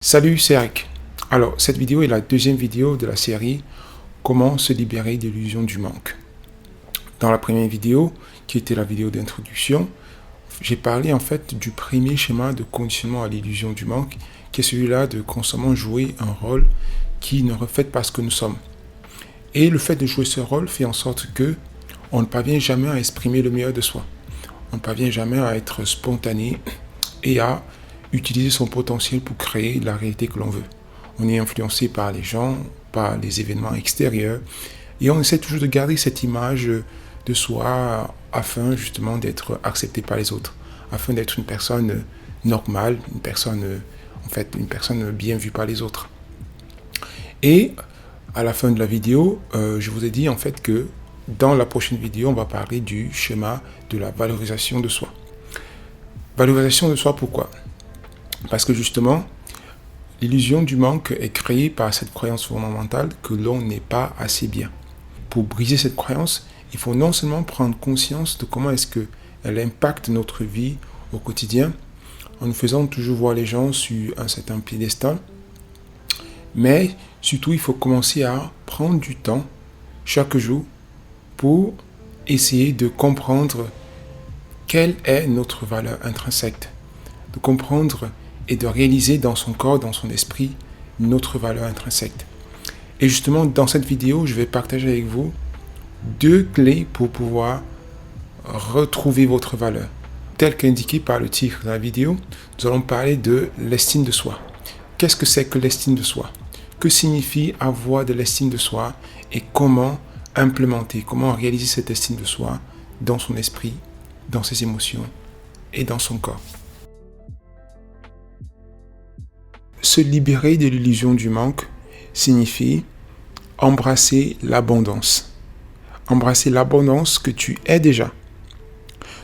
Salut, c'est Eric. Alors, cette vidéo est la deuxième vidéo de la série Comment se libérer de l'illusion du manque. Dans la première vidéo, qui était la vidéo d'introduction, j'ai parlé en fait du premier schéma de conditionnement à l'illusion du manque, qui est celui-là de constamment jouer un rôle qui ne reflète pas ce que nous sommes. Et le fait de jouer ce rôle fait en sorte que on ne parvient jamais à exprimer le meilleur de soi. On ne parvient jamais à être spontané et à utiliser son potentiel pour créer la réalité que l'on veut. On est influencé par les gens, par les événements extérieurs, et on essaie toujours de garder cette image de soi afin justement d'être accepté par les autres, afin d'être une personne normale, une personne bien vue par les autres. Et à la fin de la vidéo, je vous ai dit en fait que dans la prochaine vidéo, on va parler du schéma de la valorisation de soi. Valorisation de soi, pourquoi ? Parce que justement, l'illusion du manque est créée par cette croyance fondamentale que l'on n'est pas assez bien. Pour briser cette croyance, il faut non seulement prendre conscience de comment est-ce qu'elle impacte notre vie au quotidien, en nous faisant toujours voir les gens sur un certain piédestal, mais surtout il faut commencer à prendre du temps chaque jour pour essayer de comprendre quelle est notre valeur intrinsèque, de comprendre et de réaliser dans son corps, dans son esprit, notre valeur intrinsèque. Et justement, dans cette vidéo, je vais partager avec vous 2 clés pour pouvoir retrouver votre valeur. Tel qu'indiqué par le titre de la vidéo, nous allons parler de l'estime de soi. Qu'est-ce que c'est que l'estime de soi ? Que signifie avoir de l'estime de soi et comment implémenter, comment réaliser cette estime de soi dans son esprit, dans ses émotions et dans son corps. Se libérer de l'illusion du manque signifie embrasser l'abondance. Embrasser l'abondance que tu es déjà.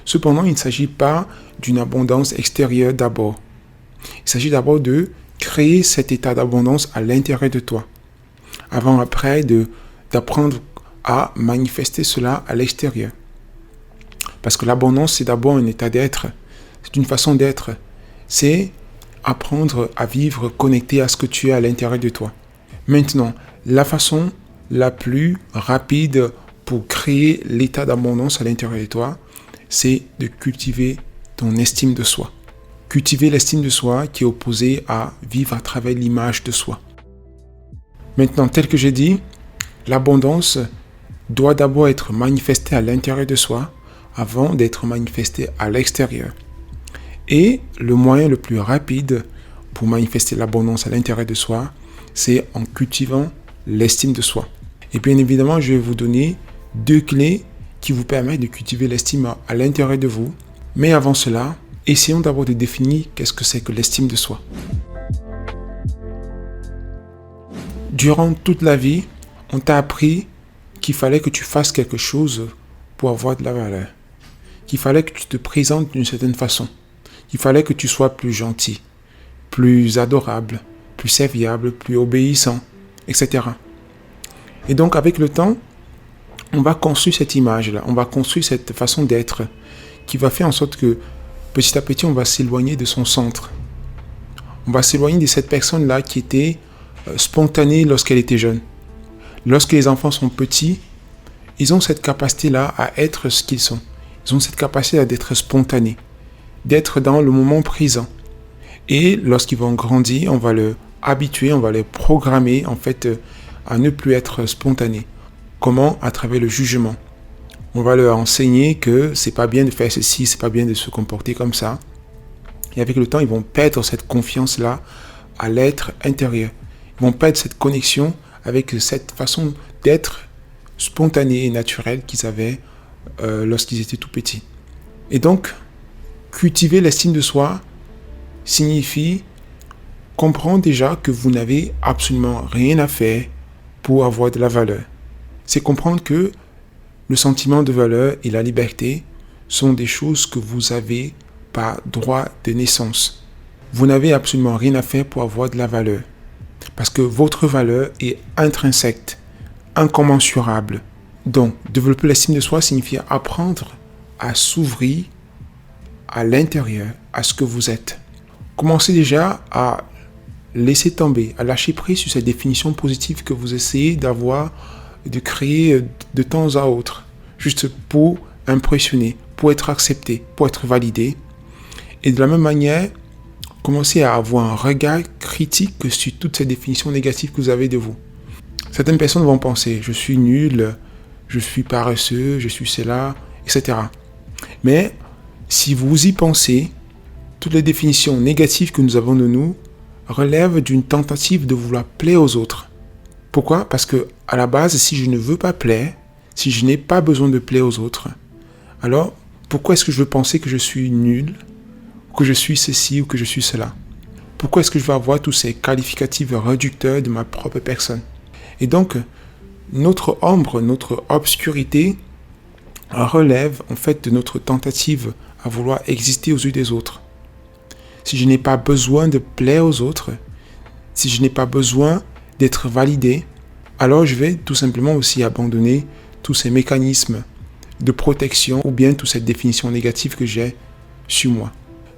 Cependant, il ne s'agit pas d'une abondance extérieure d'abord. Il s'agit d'abord de créer cet état d'abondance à l'intérieur de toi. Avant, après, d'apprendre à manifester cela à l'extérieur. Parce que l'abondance, c'est d'abord un état d'être. C'est une façon d'être. C'est apprendre à vivre connecté à ce que tu es à l'intérieur de toi. Maintenant, la façon la plus rapide pour créer l'état d'abondance à l'intérieur de toi, c'est de cultiver ton estime de soi. Cultiver l'estime de soi qui est opposée à vivre à travers l'image de soi. Maintenant, tel que j'ai dit, l'abondance doit d'abord être manifestée à l'intérieur de soi avant d'être manifestée à l'extérieur. Et le moyen le plus rapide pour manifester l'abondance à l'intérieur de soi, c'est en cultivant l'estime de soi. Et bien évidemment, je vais vous donner 2 clés qui vous permettent de cultiver l'estime à l'intérieur de vous. Mais avant cela, essayons d'abord de définir qu'est-ce que c'est que l'estime de soi. Durant toute la vie, on t'a appris qu'il fallait que tu fasses quelque chose pour avoir de la valeur. Qu'il fallait que tu te présentes d'une certaine façon. Il fallait que tu sois plus gentil, plus adorable, plus serviable, plus obéissant, etc. Et donc, avec le temps, on va construire cette image-là, on va construire cette façon d'être qui va faire en sorte que, petit à petit, on va s'éloigner de son centre. On va s'éloigner de cette personne-là qui était spontanée lorsqu'elle était jeune. Lorsque les enfants sont petits, ils ont cette capacité-là à être ce qu'ils sont. Ils ont cette capacité d'être spontanés, d'être dans le moment présent. Et lorsqu'ils vont grandir, on va les habituer, on va les programmer en fait à ne plus être spontanés. Comment ? À travers le jugement. On va leur enseigner que c'est pas bien de faire ceci, c'est pas bien de se comporter comme ça. Et avec le temps, ils vont perdre cette confiance-là à l'être intérieur. Ils vont perdre cette connexion avec cette façon d'être spontanée et naturelle qu'ils avaient lorsqu'ils étaient tout petits. Et donc, cultiver l'estime de soi signifie comprendre déjà que vous n'avez absolument rien à faire pour avoir de la valeur. C'est comprendre que le sentiment de valeur et la liberté sont des choses que vous avez par droit de naissance. Vous n'avez absolument rien à faire pour avoir de la valeur. Parce que votre valeur est intrinsèque, incommensurable. Donc, développer l'estime de soi signifie apprendre à s'ouvrir à l'intérieur, à ce que vous êtes. Commencez déjà à laisser tomber, à lâcher prise sur cette définition positive que vous essayez d'avoir, de créer de temps à autre, juste pour impressionner, pour être accepté, pour être validé. Et de la même manière, commencez à avoir un regard critique sur toutes ces définitions négatives que vous avez de vous. Certaines personnes vont penser, je suis nul, je suis paresseux, je suis cela, etc. Mais si vous y pensez, toutes les définitions négatives que nous avons de nous relèvent d'une tentative de vouloir plaire aux autres. Pourquoi ? Parce que à la base, si je ne veux pas plaire, si je n'ai pas besoin de plaire aux autres, alors pourquoi est-ce que je veux penser que je suis nul, que je suis ceci ou que je suis cela ? Pourquoi est-ce que je vais avoir tous ces qualificatifs réducteurs de ma propre personne ? Et donc, notre ombre, notre obscurité relève en fait de notre tentative à vouloir exister aux yeux des autres. Si je n'ai pas besoin de plaire aux autres, si je n'ai pas besoin d'être validé, alors je vais tout simplement aussi abandonner tous ces mécanismes de protection ou bien toute cette définition négative que j'ai sur moi.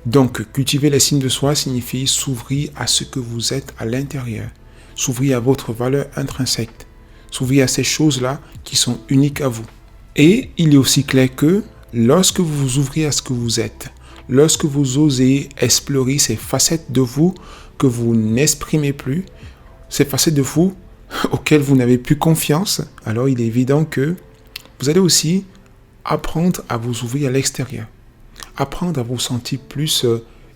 Donc, cultiver l'estime de soi signifie s'ouvrir à ce que vous êtes à l'intérieur, s'ouvrir à votre valeur intrinsèque, s'ouvrir à ces choses-là qui sont uniques à vous. Et il est aussi clair que lorsque vous vous ouvrez à ce que vous êtes, lorsque vous osez explorer ces facettes de vous que vous n'exprimez plus, ces facettes de vous auxquelles vous n'avez plus confiance, alors il est évident que vous allez aussi apprendre à vous ouvrir à l'extérieur, apprendre à vous sentir plus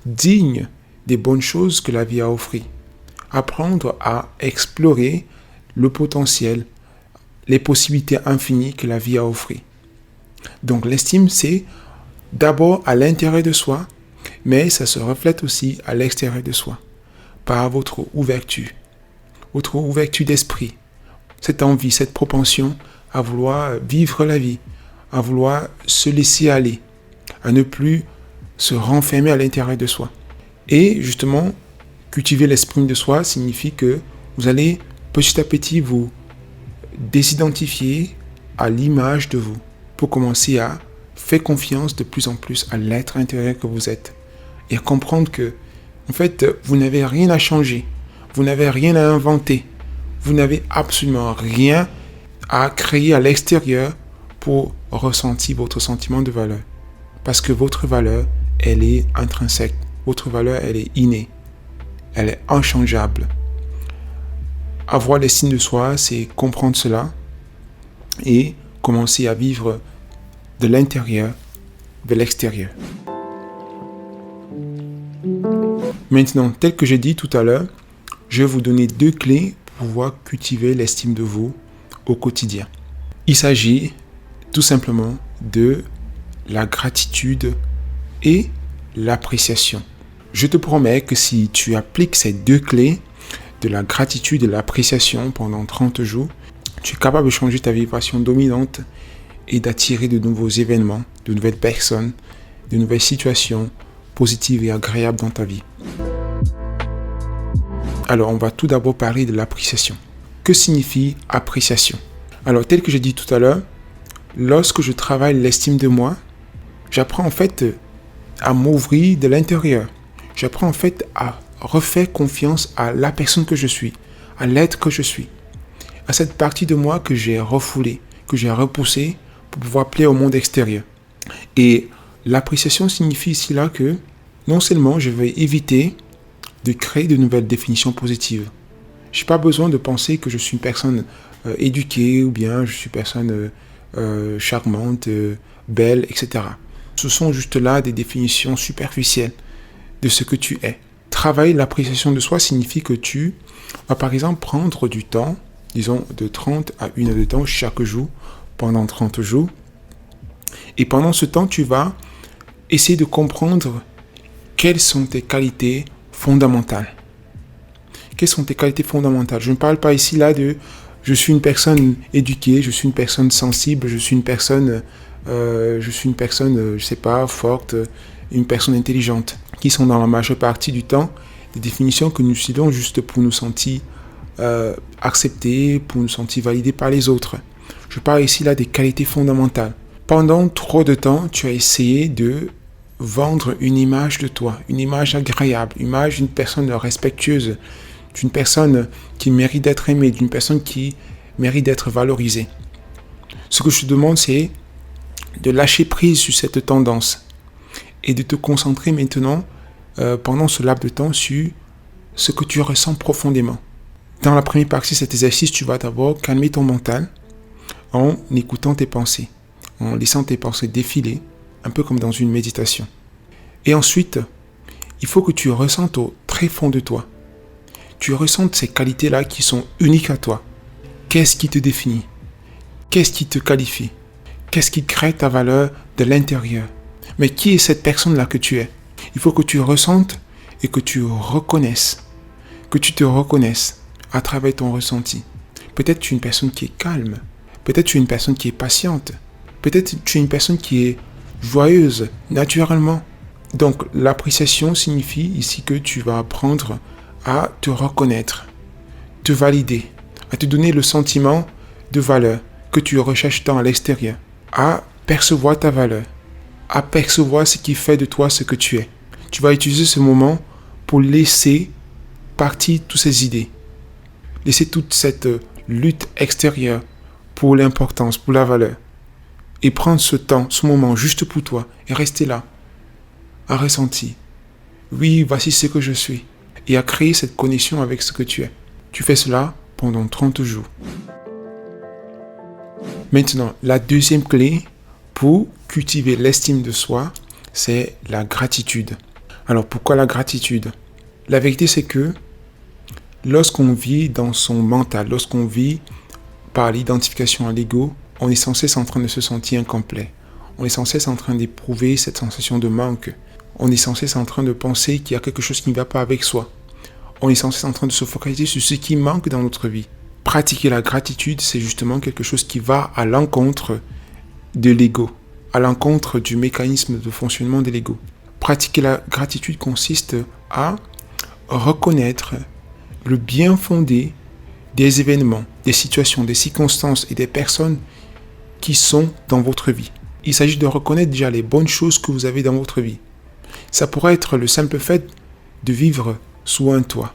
digne des bonnes choses que la vie a offert, apprendre à explorer le potentiel, les possibilités infinies que la vie a offert. Donc l'estime, c'est d'abord à l'intérieur de soi, mais ça se reflète aussi à l'extérieur de soi, par votre ouverture d'esprit, cette envie, cette propension à vouloir vivre la vie, à vouloir se laisser aller, à ne plus se renfermer à l'intérieur de soi. Et justement, cultiver l'esprit de soi signifie que vous allez petit à petit vous désidentifier à l'image de vous pour commencer à faire confiance de plus en plus à l'être intérieur que vous êtes et à comprendre que, en fait, vous n'avez rien à changer, vous n'avez rien à inventer, vous n'avez absolument rien à créer à l'extérieur pour ressentir votre sentiment de valeur. Parce que votre valeur, elle est intrinsèque, votre valeur, elle est innée, elle est inchangeable. Avoir l'estime de soi, c'est comprendre cela et commencer à vivre de l'intérieur vers l'extérieur. Maintenant, tel que j'ai dit tout à l'heure, je vais vous donner 2 clés pour pouvoir cultiver l'estime de vous au quotidien. Il s'agit tout simplement de la gratitude et l'appréciation. Je te promets que si tu appliques ces 2 clés, de la gratitude et de l'appréciation pendant 30 jours, tu es capable de changer ta vibration dominante et d'attirer de nouveaux événements, de nouvelles personnes, de nouvelles situations positives et agréables dans ta vie. Alors, on va tout d'abord parler de l'appréciation. Que signifie appréciation ? Alors, tel que j'ai dit tout à l'heure, lorsque je travaille l'estime de moi, j'apprends en fait à m'ouvrir de l'intérieur. J'apprends en fait à refaire confiance à la personne que je suis, à l'être que je suis, à cette partie de moi que j'ai refoulée, que j'ai repoussée pour pouvoir plaire au monde extérieur. Et l'appréciation signifie ici là que non seulement je vais éviter de créer de nouvelles définitions positives. Je n'ai pas besoin de penser que je suis une personne éduquée ou bien je suis une personne charmante, belle, etc. Ce sont juste là des définitions superficielles de ce que tu es. Travailler l'appréciation de soi signifie que tu vas par exemple prendre du temps, disons de 30 à 1 heure de temps chaque jour, pendant 30 jours. Et pendant ce temps, tu vas essayer de comprendre quelles sont tes qualités fondamentales. Quelles sont tes qualités fondamentales ? Je ne parle pas ici là de je suis une personne éduquée, je suis une personne sensible, je suis une personne, je sais pas, forte, une personne intelligente, qui sont dans la majeure partie du temps des définitions que nous utilisons juste pour nous sentir acceptés, pour nous sentir validés par les autres. Je parle ici là des qualités fondamentales. Pendant trop de temps, tu as essayé de vendre une image de toi, une image agréable, une image d'une personne respectueuse, d'une personne qui mérite d'être aimée, d'une personne qui mérite d'être valorisée. Ce que je te demande, c'est de lâcher prise sur cette tendance et de te concentrer maintenant, pendant ce laps de temps, sur ce que tu ressens profondément. Dans la première partie de cet exercice, tu vas d'abord calmer ton mental en écoutant tes pensées, en laissant tes pensées défiler, un peu comme dans une méditation. Et ensuite, il faut que tu ressentes au très fond de toi. Tu ressentes ces qualités-là qui sont uniques à toi. Qu'est-ce qui te définit? Qu'est-ce qui te qualifie? Qu'est-ce qui crée ta valeur de l'intérieur? Mais qui est cette personne-là que tu es? Il faut que tu ressentes et que tu reconnaisses, que tu te reconnaisses à travers ton ressenti. Peut-être tu es une personne qui est calme. Peut-être tu es une personne qui est patiente. Peut-être tu es une personne qui est joyeuse, naturellement. Donc, l'appréciation signifie ici que tu vas apprendre à te reconnaître, te valider, à te donner le sentiment de valeur que tu recherches dans l'extérieur, à percevoir ta valeur, à percevoir ce qui fait de toi ce que tu es. Tu vas utiliser ce moment pour laisser partir toutes ces idées, laisser toute cette lutte extérieure pour l'importance, pour la valeur, et prendre ce temps, ce moment juste pour toi, et rester là, à ressentir. Oui, voici ce que je suis, et à créer cette connexion avec ce que tu es. Tu fais cela pendant 30 jours. Maintenant, la deuxième clé pour cultiver l'estime de soi, c'est la gratitude. Alors, pourquoi la gratitude? La vérité, c'est que lorsqu'on vit dans son mental, lorsqu'on vit par l'identification à l'ego, on est sans cesse en train de se sentir incomplet. On est sans cesse en train d'éprouver cette sensation de manque. On est sans cesse en train de penser qu'il y a quelque chose qui ne va pas avec soi. On est sans cesse en train de se focaliser sur ce qui manque dans notre vie. Pratiquer la gratitude, c'est justement quelque chose qui va à l'encontre de l'ego, à l'encontre du mécanisme de fonctionnement de l'ego. Pratiquer la gratitude consiste à reconnaître le bien fondé des événements, des situations, des circonstances et des personnes qui sont dans votre vie. Il s'agit de reconnaître déjà les bonnes choses que vous avez dans votre vie. Ça pourrait être le simple fait de vivre sous un toit.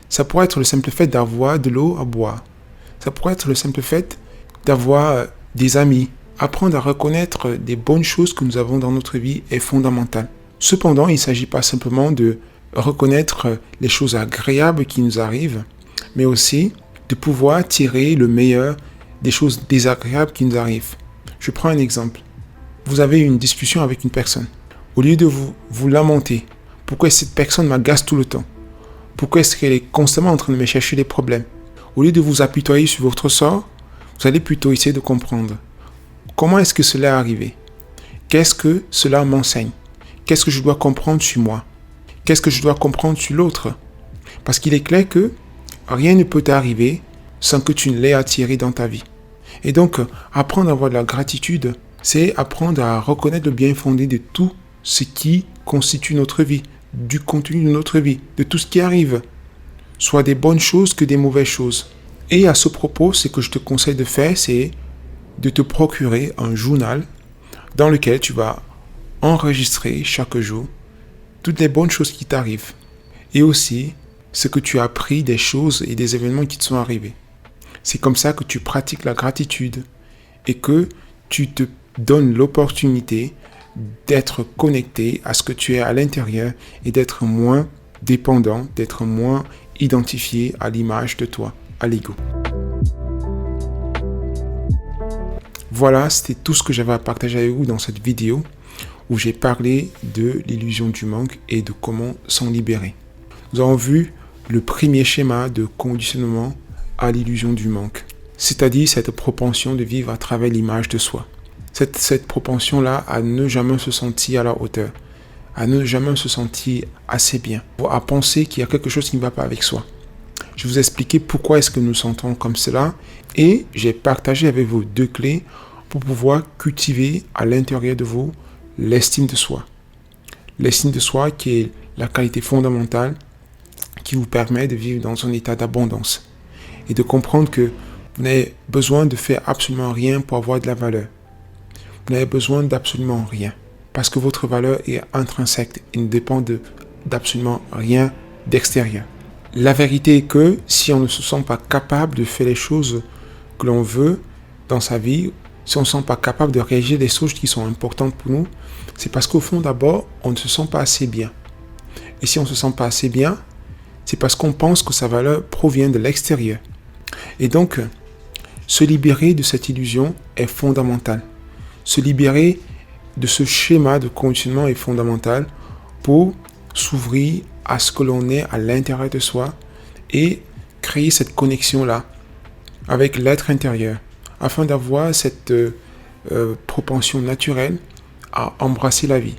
Ça pourrait être le simple fait d'avoir de l'eau à boire. Ça pourrait être le simple fait d'avoir des amis. Apprendre à reconnaître des bonnes choses que nous avons dans notre vie est fondamental. Cependant, il ne s'agit pas simplement de reconnaître les choses agréables qui nous arrivent, mais aussi de pouvoir tirer le meilleur des choses désagréables qui nous arrivent. Je prends un exemple. Vous avez une discussion avec une personne. Au lieu de vous lamenter, pourquoi cette personne m'agace tout le temps? Pourquoi est-ce qu'elle est constamment en train de me chercher des problèmes? Au lieu de vous apitoyer sur votre sort, vous allez plutôt essayer de comprendre. Comment est-ce que cela est arrivé? Qu'est-ce que cela m'enseigne? Qu'est-ce que je dois comprendre sur moi? Qu'est-ce que je dois comprendre sur l'autre? Parce qu'il est clair que rien ne peut t'arriver sans que tu ne l'aies attiré dans ta vie. Et donc, apprendre à avoir de la gratitude, c'est apprendre à reconnaître le bien fondé de tout ce qui constitue notre vie, du contenu de notre vie, de tout ce qui arrive, soit des bonnes choses que des mauvaises choses. Et à ce propos, ce que je te conseille de faire, c'est de te procurer un journal dans lequel tu vas enregistrer chaque jour toutes les bonnes choses qui t'arrivent et aussi ce que tu as appris des choses et des événements qui te sont arrivés. C'est comme ça que tu pratiques la gratitude et que tu te donnes l'opportunité d'être connecté à ce que tu es à l'intérieur et d'être moins dépendant, d'être moins identifié à l'image de toi, à l'ego. Voilà, c'était tout ce que j'avais à partager avec vous dans cette vidéo où j'ai parlé de l'illusion du manque et de comment s'en libérer. Nous avons vu le premier schéma de conditionnement à l'illusion du manque, c'est-à-dire cette propension de vivre à travers l'image de soi. Cette propension-là à ne jamais se sentir à la hauteur, à ne jamais se sentir assez bien, à penser qu'il y a quelque chose qui ne va pas avec soi. Je vous ai expliqué pourquoi est-ce que nous sentons comme cela et j'ai partagé avec vous 2 clés pour pouvoir cultiver à l'intérieur de vous l'estime de soi. L'estime de soi qui est la qualité fondamentale qui vous permet de vivre dans un état d'abondance et de comprendre que vous n'avez besoin de faire absolument rien pour avoir de la valeur. Vous n'avez besoin d'absolument rien parce que votre valeur est intrinsèque et ne dépend d'absolument rien d'extérieur. La vérité est que si on ne se sent pas capable de faire les choses que l'on veut dans sa vie, si on ne se sent pas capable de réaliser des choses qui sont importantes pour nous, c'est parce qu'au fond d'abord, on ne se sent pas assez bien. Et si on ne se sent pas assez bien, c'est parce qu'on pense que sa valeur provient de l'extérieur. Et donc, se libérer de cette illusion est fondamental. Se libérer de ce schéma de conditionnement est fondamental pour s'ouvrir à ce que l'on est à l'intérieur de soi et créer cette connexion-là avec l'être intérieur afin d'avoir cette propension naturelle à embrasser la vie,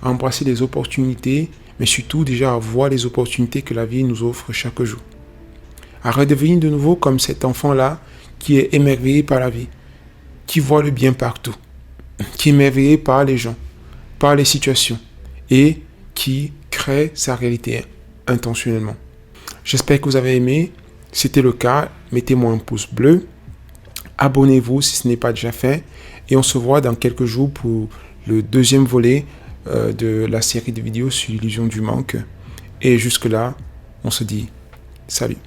à embrasser les opportunités, mais surtout déjà à voir les opportunités que la vie nous offre chaque jour. À redevenir de nouveau comme cet enfant-là qui est émerveillé par la vie, qui voit le bien partout, qui est émerveillé par les gens, par les situations et qui crée sa réalité intentionnellement. J'espère que vous avez aimé. Si c'était le cas, mettez-moi un pouce bleu. Abonnez-vous si ce n'est pas déjà fait. Et on se voit dans quelques jours pour le deuxième volet de la série de vidéos sur l'illusion du manque. Et jusque-là, on se dit salut.